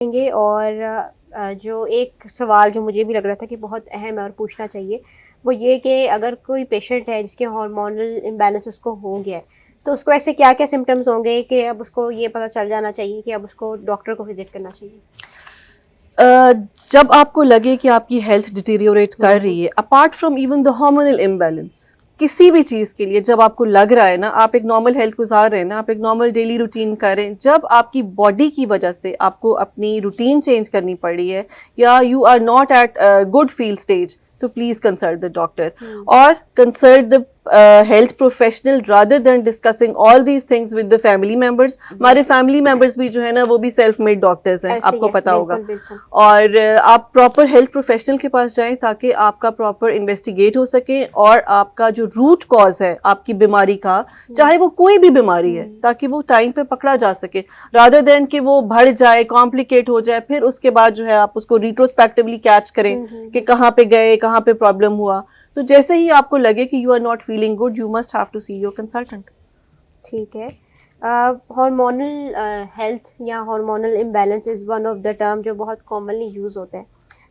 करेंगे। और जो एक सवाल जो मुझे भी लग रहा था कि बहुत अहम है और पूछना चाहिए, वो ये कि अगर कोई पेशेंट है जिसके हार्मोनल इम्बैलेंस उसको हो गया है, तो उसको ऐसे क्या-क्या सिम्पटम्स होंगे कि अब उसको ये पता चल जाना चाहिए कि अब उसको डॉक्टर को विज़िट करना चाहिए? अ, जब आपको लगे कि आपकी हेल्थ डिटीरियोरेट हुँ, कर हुँ। रही है, apart from even the hormonal imbalance, किसी भी चीज़ के लिए जब आपको लग रहा है ना, आप एक नॉर्मल हेल्थ गुजार रहे हैं ना, आप एक नॉर्मल डेली रूटीन कर रहे हैं, जब आपकी बॉडी की वजह से आपको अपनी रूटीन चेंज करनी पड़ रही है या you are not at good feel stage, तो please consult the doctor hmm, और consult the health professional rather than discussing all these things with the family members. हमारे बिल्कुल। फैमिली मेंबर्स भी जो है ना, वो भी सेल्फ मेड डॉक्टर्स हैं, ऐसे ही आपको है, पता होगा। बिल्कुल, बिल्कुल। और आप प्रॉपर हेल्थ प्रोफेशनल के पास जाएं ताकि आपका प्रॉपर इन्वेस्टिगेट हो सके और आपका जो रूट कॉज है आपकी बीमारी का, हुँ, चाहे वो कोई भी बीमारी है, हुँ, ताकि वो टाइम पे पकड़ा जा सके, रादर देन कि वो बढ़ जाए, कॉम्प्लिकेट हो जाए, फिर उसके बाद जो है आप उसको रिट्रोस्पेक्टिवली कैच करें हुँ, हुँ, कि हुँ। कहाँ पे गए, कहाँ पे प्रॉब्लम हुआ। तो जैसे ही आपको लगे कि you are not feeling good, you must have to see your consultant. ठीक है। हार्मोनल हेल्थ या hormonal imbalance is one of the term जो बहुत कॉमनली यूज़ होते हैं।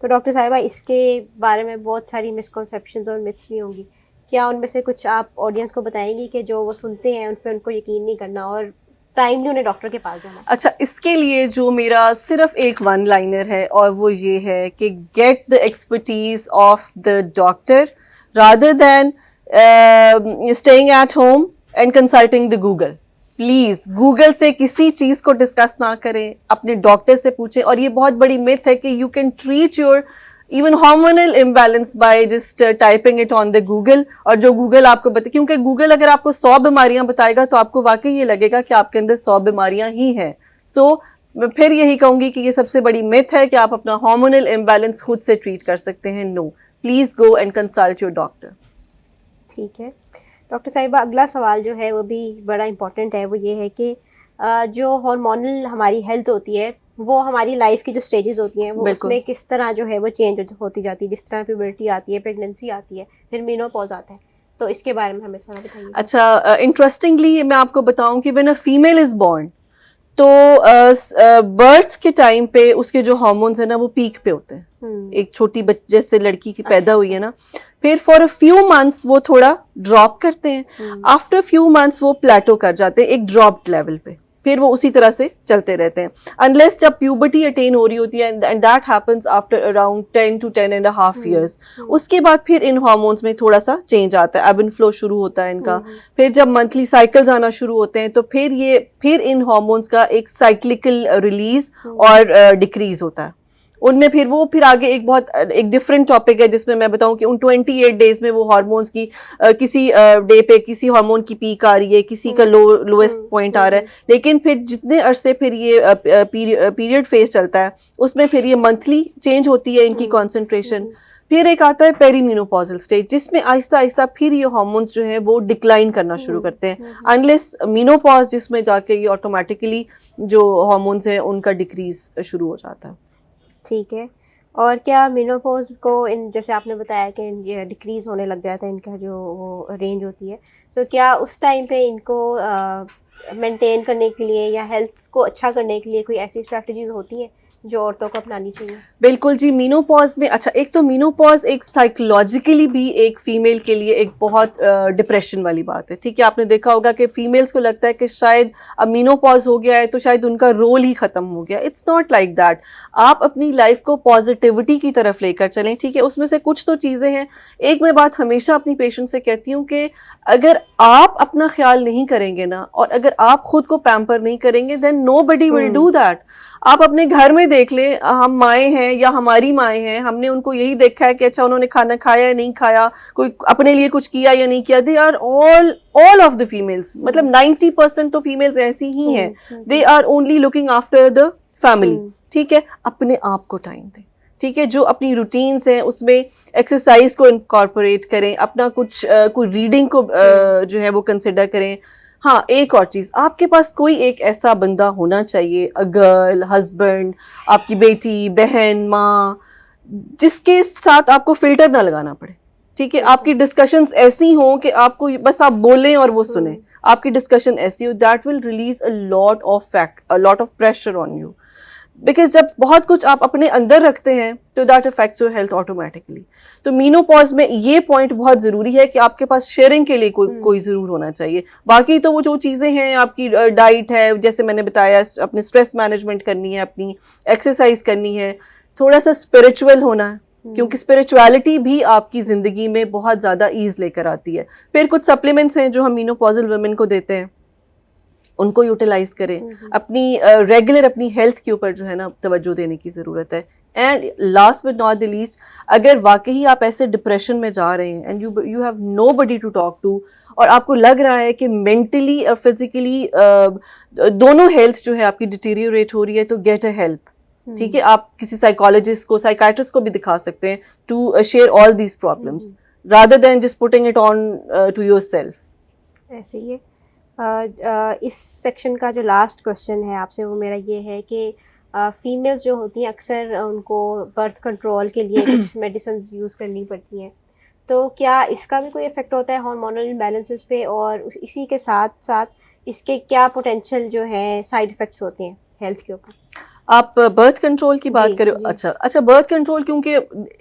तो डॉक्टर साहिबा, इसके बारे में बहुत सारी मिसकंसेप्शंस और मिथ्स भी होंगी। क्या उनमें से कुछ आप ऑडियंस को बताएँगी कि जो वो सुनते हैं उन पे उनको यकीन नहीं करना और टाइमली उन्हें डॉक्टर के पास जाना है? अच्छा, इसके लिए जो मेरा सिर्फ एक वन लाइनर है और वो ये है कि get the expertise of the doctor rather than staying at home and consulting the Google. Please Google से किसी चीज को डिस्कस ना करें, अपने डॉक्टर से पूछें। और ये बहुत बड़ी मिथ है कि you can treat your even hormonal imbalance by just typing it on the Google, और जो गूगल आपको बता, क्योंकि गूगल अगर आपको 100 बीमारियां बताएगा तो आपको वाकई ये लगेगा कि आपके अंदर 100 बीमारियां ही हैं। सो मैं फिर यही कहूंगी कि ये सबसे बड़ी मिथ है कि आप अपना हार्मोनल इम्बैलेंस खुद से ट्रीट कर सकते हैं। No, please go and consult your doctor. ठीक है। डॉक्टर साहिबा, अगला सवाल जो है वो भी बड़ा इम्पोर्टेंट है। वो ये है कि जो हार्मोनल हमारी हेल्थ होती है, वो हमारी लाइफ की जो स्टेजेस होती हैं वो बिल्कुल। उसमें किस तरह जो है वो चेंज होती जाती है। जिस तरह प्यूबर्टी आती है, प्रेगनेंसी आती है, फिर मेनोपॉज आता है। तो इसके बारे में हमें थोड़ा बताइए। अच्छा, इंटरेस्टिंगली मैं आपको बताऊं कि when a female is born, तो बर्थ के टाइम पे उसके जो हार्मोन्स है ना, वो पीक पे होते हैं। हुँ। एक छोटी बच्चे से लड़की की पैदा अच्छा, हुई है अच्छा। ना, फिर फॉर अ फ्यू मंथ्स वो थोड़ा ड्रॉप करते हैं। हुँ, आफ्टर फ्यू मंथ्स वो प्लेटो कर जाते हैं एक ड्रॉप्ड लेवल पे, फिर वो उसी तरह से चलते रहते हैं अनलेस जब प्यूबर्टी अटेन हो रही होती है, and that happens after around 10 to 10.5 hmm, years। हुँ, उसके बाद फिर इन हार्मोन्स में थोड़ा सा चेंज आता है, एब एंड फ्लो शुरू होता है हुँ, इनका। हुँ, फिर जब मंथली साइकिल्स आना शुरू होते हैं तो फिर इन हार्मोन्स का एक साइक्लिकल रिलीज हुँ, और डिक्रीज होता है उनमें। फिर आगे एक डिफरेंट टॉपिक है जिसमें मैं बताऊं कि उन 28 डेज में वो हार्मोन्स की किसी डे पे किसी हार्मोन की पीक आ रही है, किसी का हुँ, लोएस्ट हुँ, पॉइंट आ हुँ, रहा है। हुँ। लेकिन फिर जितने अरसे फिर ये पीरियड फेज चलता है, उसमें फिर ये मंथली चेंज होती है इनकी हुँ, हुँ, कॉन्सेंट्रेशन। हुँ, फिर एक आता है पेरीमेनोपॉजल स्टेज, जिसमें आहिस्ता आहिस्ता फिर ये हार्मोन्स जो है वो डिक्लाइन करना शुरू हुँ, करते हैं, हुँ, हुँ। अनलेस मीनोपॉज जिसमें जाके ये ऑटोमेटिकली जो हार्मोन्स हैं उनका डिक्रीज शुरू हो जाता है। ठीक है। और क्या मेनोपॉज़ को इन जैसे आपने बताया कि ये डिक्रीज़ होने लग जाता है इनका जो वो रेंज होती है, तो क्या उस टाइम पे इनको मेंटेन करने के लिए या हेल्थ को अच्छा करने के लिए कोई ऐसी स्ट्रैटेजीज़ होती हैं, जो औरतों को अपनानी चाहिए? बिल्कुल जी, मीनोपॉज में अच्छा, एक तो मीनोपॉज एक साइकोलॉजिकली भी एक फीमेल के लिए एक बहुत डिप्रेशन वाली बात है। ठीक है, आपने देखा होगा कि फीमेल्स को लगता है कि शायद अब मीनोपॉज हो गया है तो शायद उनका रोल ही खत्म हो गया। It's not like that. आप अपनी लाइफ को पॉजिटिविटी की तरफ लेकर चलें। ठीक है, उसमें से कुछ तो चीज़ें हैं। एक मैं बात हमेशा अपनी पेशेंट से कहती हूँ कि अगर आप अपना ख्याल नहीं करेंगे ना, और अगर आप खुद को पैम्पर नहीं करेंगे, then nobody will hmm, do that. आप अपने घर में देख लें, हम माएँ हैं या हमारी माएँ हैं, हमने उनको यही देखा है कि अच्छा उन्होंने खाना खाया या नहीं खाया, कोई अपने लिए कुछ किया या नहीं किया। They are all of the females, हुँ, मतलब 90% तो फीमेल्स ऐसी ही हैं। हुँ, हुँ, they hmm, are only looking after the family. हुँ, ठीक है, अपने आप को टाइम दें। ठीक है, जो अपनी रूटीन्स हैं उसमें एक्सरसाइज को इनकॉर्पोरेट करें, अपना कोई रीडिंग को हुँ, जो है वो कंसिडर करें। हाँ, एक और चीज, आपके पास कोई एक ऐसा बंदा होना चाहिए, अ गर्ल, हस्बैंड, आपकी बेटी, बहन, माँ, जिसके साथ आपको फिल्टर ना लगाना पड़े। ठीक है, ठीक है। आपकी डिस्कशंस ऐसी हों कि आपको बस आप बोलें और वो सुने। हुँ, आपकी डिस्कशन ऐसी हो that will release a lot of pressure on you. Because जब बहुत कुछ आप अपने अंदर रखते हैं तो that affects your health automatically. तो मीनोपॉज में ये पॉइंट बहुत ज़रूरी है कि आपके पास शेयरिंग के लिए कोई ज़रूर होना चाहिए। बाकी तो वो जो चीज़ें हैं, आपकी डाइट है, जैसे मैंने बताया, अपने स्ट्रेस मैनेजमेंट करनी है, अपनी एक्सरसाइज करनी है, थोड़ा सा स्पिरिचुअल होना है, क्योंकि स्पिरिचुअलिटी भी आपकी ज़िंदगी में बहुत ज़्यादा ईज लेकर आती है। फिर कुछ सप्लीमेंट्स हैं जो हम मीनोपॉजल वुमेन को देते हैं, उनको यूटिलाइज करें। अपनी रेगुलर अपनी हेल्थ के ऊपर जो है ना तवज्जो देने की ज़रूरत है। And last but not the least, अगर वाकई आप ऐसे डिप्रेशन में जा रहे हैं and you have nobody to talk to, और आपको लग रहा है कि मेंटली और फिजिकली दोनों हेल्थ जो है आपकी डिटीरियोरेट हो रही है, तो गेट अ हेल्प। ठीक है, आप किसी साइकोलॉजिस्ट को, साइकाइट्रिस्ट को भी दिखा सकते हैं to share all these problems rather than just putting it on to yourself. ऐसे ही है। इस सेक्शन का जो लास्ट क्वेश्चन है आपसे वो मेरा ये है कि फीमेल्स जो होती हैं अक्सर उनको बर्थ कंट्रोल के लिए कुछ मेडिसिन यूज़ करनी पड़ती हैं, तो क्या इसका भी कोई इफ़ेक्ट होता है हार्मोनल इम्बैलेंसेस पे, और इसी के साथ साथ इसके क्या पोटेंशियल जो है साइड इफ़ेक्ट्स होते हैं हेल्थ के ऊपर? आप बर्थ कंट्रोल की बात करें। अच्छा, बर्थ कंट्रोल क्योंकि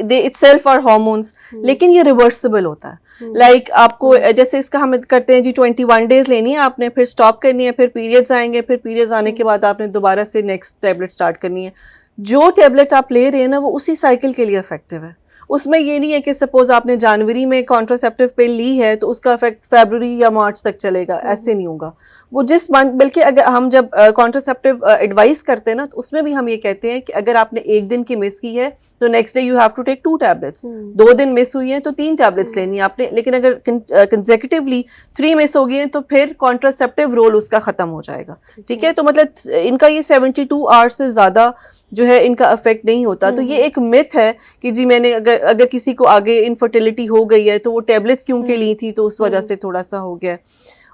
दे इटसेल्फ आर हार्मोन्स, लेकिन ये रिवर्सिबल होता है। लाइक आपको जैसे इसका हम करते हैं जी 21 डेज लेनी है आपने, फिर स्टॉप करनी है, फिर पीरियड्स आएंगे, फिर पीरियड्स आने के बाद आपने दोबारा से नेक्स्ट टेबलेट स्टार्ट करनी है। जो टेबलेट आप ले रहे हैं ना वो उसी साइकिल के लिए इफेक्टिव है। उसमें ये नहीं है कि सपोज आपने जनवरी में कॉन्ट्रासेप्टिव पिल ली है तो उसका इफेक्ट फरवरी या मार्च तक चलेगा, ऐसे नहीं होगा। वो जिस मंथ, बल्कि अगर हम जब कॉन्ट्रासेप्टिव एडवाइस करते हैं ना तो उसमें भी हम ये कहते हैं कि अगर आपने एक दिन की मिस की है तो next day you have to take 2 tablets. 2 दिन मिस हुई है तो 3 टैबलेट्स लेनी है आपने, लेकिन अगर कंसेक्यूटिवली 3 मिस हो गई है तो फिर कॉन्ट्रासेप्टिव रोल उसका खत्म हो जाएगा। ठीक है, तो मतलब इनका ये 72 आवर्स से ज्यादा जो है इनका इफेक्ट नहीं होता। तो ये एक मिथ है कि जी मैंने अगर किसी को आगे इनफर्टिलिटी हो गई है तो वो टेबलेट्स क्यों के ली थी तो उस वजह से थोड़ा सा हो गया।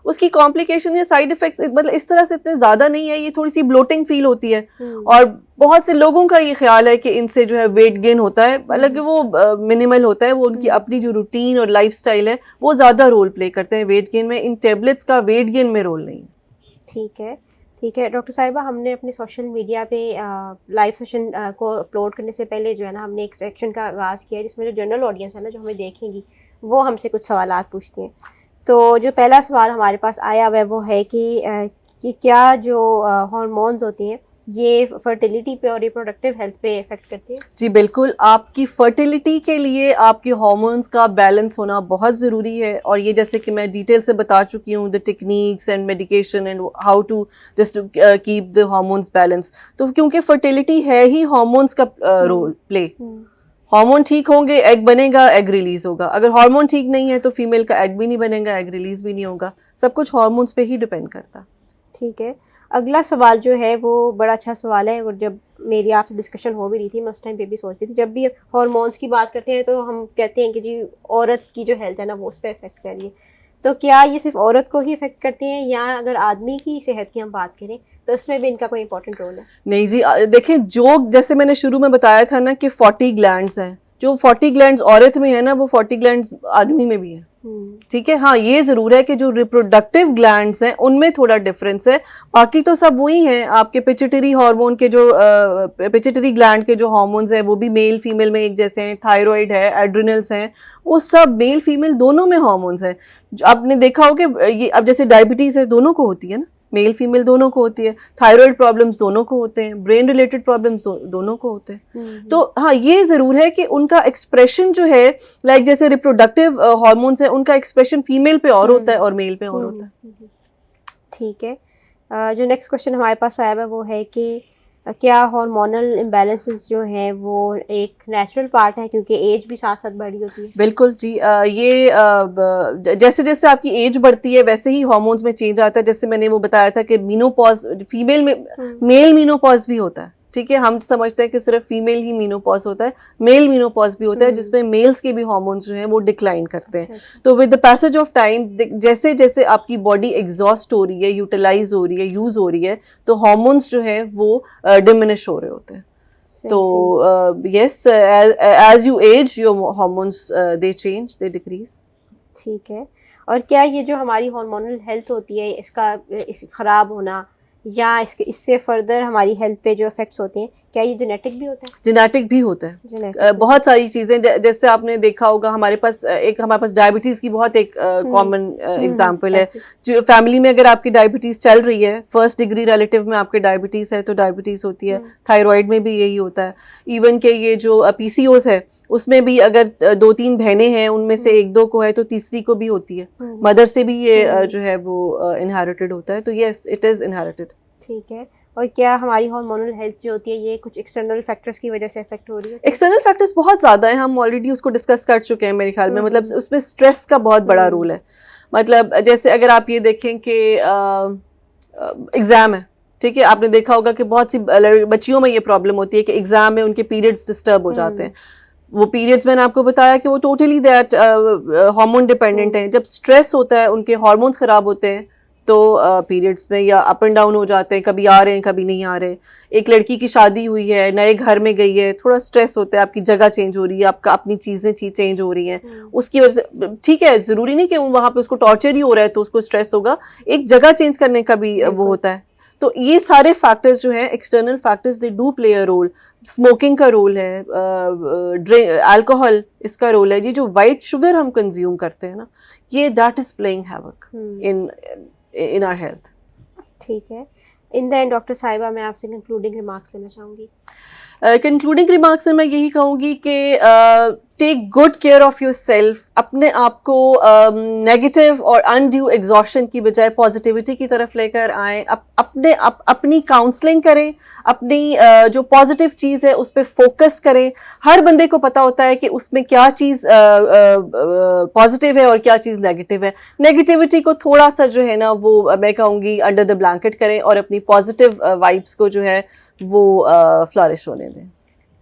उसकी कॉम्प्लिकेशन या साइड इफेक्ट्स मतलब इस तरह से इतने ज्यादा नहीं है, ये थोड़ी सी ब्लोटिंग फील होती है। और बहुत से लोगों का ये ख्याल है कि इनसे जो है वेट गेन होता है, हालांकि वो मिनिमल होता है। वो उनकी अपनी जो रूटीन और लाइफस्टाइल है वो ज्यादा रोल प्ले करते हैं वेट गेन में। इन टेबलेट्स का वेट गेन में रोल नहीं है। ठीक है डॉक्टर साहिबा, हमने अपने सोशल मीडिया पे लाइव सेशन को अपलोड करने से पहले जो है ना हमने एक सेक्शन का आगाज़ किया है जिसमें जो जनरल ऑडियंस है ना जो हमें देखेंगी वो हमसे कुछ सवालात पूछती हैं। तो जो पहला सवाल हमारे पास आया हुआ है वो है कि क्या जो हार्मोन्स होती हैं ये फर्टिलिटी पे और रिप्रोडक्टिव हेल्थ पे इफेक्ट करती है? जी बिल्कुल, आपकी फर्टिलिटी के लिए आपके हार्मोन्स का बैलेंस होना बहुत ज़रूरी है। और ये जैसे कि मैं डिटेल से बता चुकी हूँ, the techniques and medication and how to just keep the hormones balance. तो क्योंकि फर्टिलिटी है ही हार्मोन्स का रोल प्ले। हार्मोन ठीक होंगे एग बनेगा, एग रिलीज होगा। अगर हार्मोन ठीक नहीं है तो फीमेल का एग भी नहीं बनेगा, एग रिलीज भी नहीं होगा। सब कुछ हार्मोन्स पे ही डिपेंड करता। ठीक है, अगला सवाल जो है वो बड़ा अच्छा सवाल है और जब मेरी आपसे डिस्कशन हो भी रही थी मैं उस टाइम पे भी सोच रही थी, जब भी हार्मोन्स की बात करते हैं तो हम कहते हैं कि जी औरत की जो हेल्थ है ना वो उस पर इफेक्ट कर रही है। तो क्या ये सिर्फ औरत को ही इफेक्ट करते हैं या अगर आदमी की सेहत की हम बात करें तो उसमें भी इनका कोई इंपॉर्टेंट रोल है? नहीं जी, देखिए जो जैसे मैंने शुरू में बताया था ना कि 40 ग्लैंड्स हैं, जो 40 ग्लैंड्स औरत में है ना वो 40 ग्लैंड्स आदमी में भी है। ठीक है, हाँ ये जरूर है कि जो रिप्रोडक्टिव ग्लैंड्स हैं उनमें थोड़ा डिफरेंस है, बाकी तो सब वही हैं। आपके पिट्यूटरी हार्मोन के जो पिट्यूटरी ग्लैंड के जो हार्मोन्स हैं वो भी मेल फीमेल में एक जैसे हैं। थायराइड है, एड्रिनल्स हैं, वो सब मेल फीमेल दोनों में हार्मोन्स हैं। आपने देखा हो कि ये अब जैसे डायबिटीज है दोनों को होती है ना, मेल फीमेल दोनों को होती है। थायराइड प्रॉब्लम्स दोनों को होते हैं, ब्रेन रिलेटेड प्रॉब्लम्स दोनों को होते हैं। तो हाँ ये जरूर है कि उनका एक्सप्रेशन जो है लाइक जैसे रिप्रोडक्टिव हार्मोन्स है उनका एक्सप्रेशन फीमेल पे और होता है और मेल पे और होता है। ठीक है, जो नेक्स्ट क्वेश्चन हमारे पास आया है वो है कि क्या हार्मोनल इम्बैलेंसेस जो हैं वो एक नेचुरल पार्ट है क्योंकि एज भी साथ साथ बढ़ी होती है? बिल्कुल जी, ये जैसे जैसे आपकी एज बढ़ती है वैसे ही हार्मोन्स में चेंज आता है। जैसे मैंने वो बताया था कि मीनोपॉज फीमेल में, मेल मीनोपॉज भी होता है। ठीक है, हम समझते हैं कि सिर्फ फीमेल ही मीनोपॉज होता है, मेल मीनोपॉज भी होता है जिसमें मेल्स के भी हार्मोन्स जो हैं वो डिक्लाइन करते हैं। तो with the passage of time जैसे जैसे आपकी बॉडी एग्जॉस्ट हो रही है, यूटिलाइज हो रही है, यूज हो रही है, तो हार्मोन्स जो है वो डिमिनिश हो रहे होते हैं। तो yes, as you age your hormones they change, they decrease. ठीक है, और क्या ये जो हमारी हार्मोनल हेल्थ होती है इसका ख़राब होना या इससे फर्दर हमारी हेल्थ पे जो इफेक्ट्स होते हैं, क्या ये जेनेटिक भी होता है? जेनेटिक भी होता है। जेनेटिक बहुत सारी चीज़ें, जैसे आपने देखा होगा हमारे पास डायबिटीज़ की बहुत एक कॉमन एग्जांपल है। जो फैमिली में अगर आपकी डायबिटीज़ चल रही है, फर्स्ट डिग्री रिलेटिव में आपके डायबिटीज़ है तो डायबिटीज़ होती है। थायराइड में भी यही होता है। इवन के ये जो पीसीओएस है उसमें भी अगर 2-3 बहनें हैं उनमें से 1-2 को है तो तीसरी को भी होती है। मदर से भी ये जो है वो इनहेरिटेड होता है। तो यस, इट इज़ इनहेरिटेड। ठीक है। और क्या हमारी हार्मोनल हेल्थ जो होती है ये कुछ एक्सटर्नल फैक्टर्स की वजह से इफेक्ट हो रही है? एक्सटर्नल फैक्टर्स बहुत ज़्यादा हैं, हम ऑलरेडी उसको डिस्कस कर चुके हैं मेरे ख्याल में। मतलब उसमें स्ट्रेस का बहुत बड़ा रोल है। मतलब जैसे अगर आप ये देखें कि एग्ज़ाम है, ठीक है, आपने देखा होगा कि बहुत सी बच्चियों में ये प्रॉब्लम होती है कि एग्ज़ाम में उनके पीरियड्स डिस्टर्ब हो जाते हैं। वो पीरियड्स मैंने आपको बताया कि वो टोटली दैट हार्मोन डिपेंडेंट हैं। जब स्ट्रेस होता है उनके हार्मोन्स ख़राब होते हैं तो पीरियड्स में या अप एंड डाउन हो जाते हैं, कभी आ रहे हैं कभी नहीं आ रहे। एक लड़की की शादी हुई है, नए घर में गई है, थोड़ा स्ट्रेस होता है, आपकी जगह चेंज हो रही है, आपका अपनी चीज़ें चेंज हो रही हैं, उसकी वजह से ठीक है, ज़रूरी नहीं कि वहाँ पे उसको टॉर्चर ही हो रहा है तो उसको स्ट्रेस होगा, एक जगह चेंज करने का भी वो होता है। तो ये सारे फैक्टर्स जो हैं external factors, they do play a role. Smoking का रोल है, अल्कोहल इसका रोल है, ये जो वाइट शुगर हम कंज्यूम करते हैं ना, ये that is playing havoc in our health. ठीक है। इन द एंड डॉक्टर साहिबा, मैं आपसे कंक्लूडिंग रिमार्क्स लेना चाहूँगी। कंक्लूडिंग रिमार्क्स में मैं यही कहूँगी कि take good care of your yourself आप को नेगेटिव और अनड्यू एग्जॉशन की बजाय पॉजिटिविटी की तरफ लेकर आएँ। अपनी काउंसलिंग करें, अपनी जो पॉजिटिव चीज़ है उस पर फोकस करें। हर बंदे को पता होता है कि उसमें क्या चीज़ पॉजिटिव है और क्या चीज़ नेगेटिव है। नेगेटिविटी को थोड़ा सा जो है ना वो मैं कहूँगी अंडर द ब्लैंकेट करें और अपनी पॉजिटिव वाइब्स को जो है वो फ्लरिश होने दें।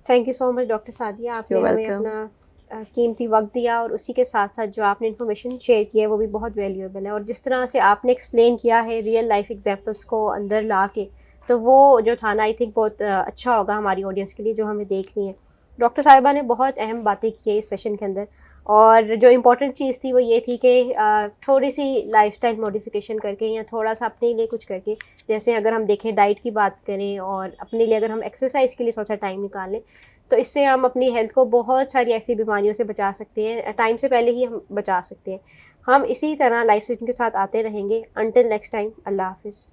Thank you so much doctor Sadia, आपने हमें अपना कीमती वक्त दिया और उसी के साथ साथ जो आपने इन्फॉर्मेशन शेयर की है वो भी बहुत वैल्यूएबल है। और जिस तरह से आपने एक्सप्लेन किया है रियल लाइफ एग्जांपल्स को अंदर ला के, तो वो जो था ना आई थिंक बहुत अच्छा होगा हमारी ऑडियंस के लिए जो हमें देखनी है। डॉक्टर साहिबा ने बहुत अहम बातें की है इस सेशन के अंदर, और जो इम्पोर्टेंट चीज़ थी वो ये थी कि थोड़ी सी लाइफस्टाइल मॉडिफिकेशन करके या थोड़ा सा अपने लिए कुछ करके, जैसे अगर हम देखें डाइट की बात करें और अपने लिए अगर हम एक्सरसाइज के लिए थोड़ा सा टाइम निकालें तो इससे हम अपनी हेल्थ को बहुत सारी ऐसी बीमारियों से बचा सकते हैं, टाइम से पहले ही हम बचा सकते हैं। हम इसी तरह लाइफ स्टाइल के साथ आते रहेंगे। अंटिल नेक्स्ट टाइम, अल्लाह हाफिज़।